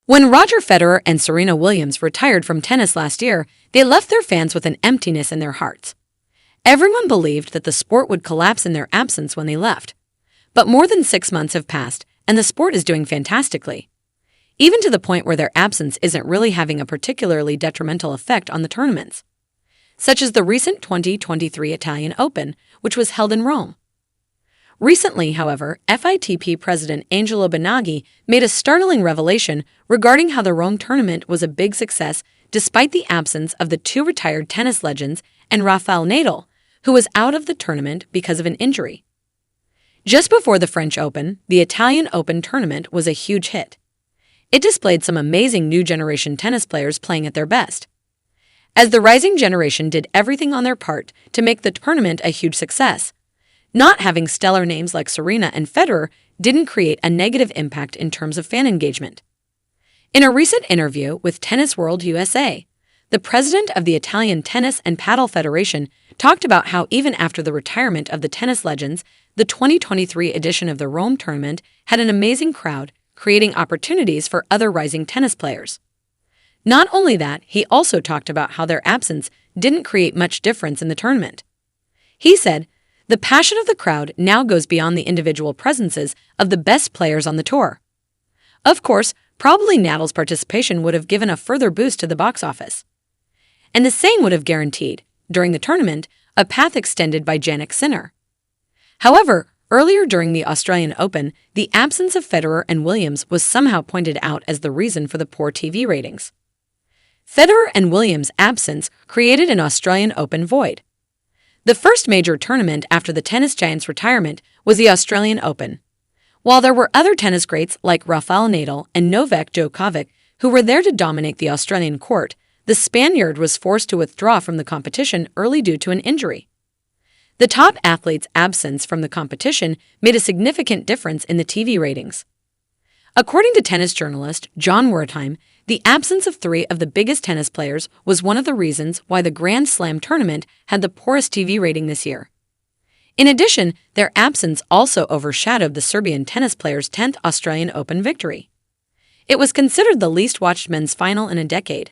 When Roger Federer and Serena Williams retired from tennis last year, they left their fans with an emptiness in their hearts. Everyone believed that the sport would collapse in their absence when they left. But more than 6 months have passed, and the sport is doing fantastically. Even to the point where their absence isn't really having a particularly detrimental effect on the tournaments, such as the recent 2023 Italian Open, which was held in Rome. Recently, however, FITP President Angelo Benaghi made a startling revelation regarding how the Rome tournament was a big success despite the absence of the two retired tennis legends and Rafael Nadal, who was out of the tournament because of an injury. Just before the French Open, the Italian Open tournament was a huge hit. It displayed some amazing new generation tennis players playing at their best, as the rising generation did everything on their part to make the tournament a huge success. Not having stellar names like Serena and Federer didn't create a negative impact in terms of fan engagement. In a recent interview with Tennis World USA, the president of the Italian Tennis and Paddle Federation talked about how even after the retirement of the tennis legends, the 2023 edition of the Rome tournament had an amazing crowd, creating opportunities for other rising tennis players. Not only that, he also talked about how their absence didn't create much difference in the tournament. He said, "The passion of the crowd now goes beyond the individual presences of the best players on the tour." Of course, probably Nadal's participation would have given a further boost to the box office. And the same would have guaranteed, during the tournament, a path extended by Jannik Sinner. However, earlier during the Australian Open, the absence of Federer and Williams was somehow pointed out as the reason for the poor TV ratings. Federer and Williams' absence created an Australian Open void. The first major tournament after the tennis giant's retirement was the Australian Open. While there were other tennis greats like Rafael Nadal and Novak Djokovic who were there to dominate the Australian court, the Spaniard was forced to withdraw from the competition early due to an injury. The top athlete's absence from the competition made a significant difference in the TV ratings. According to tennis journalist John Wertheim, the absence of 3 of the biggest tennis players was one of the reasons why the Grand Slam tournament had the poorest TV rating this year. In addition, their absence also overshadowed the Serbian tennis player's 10th Australian Open victory. It was considered the least watched men's final in a decade.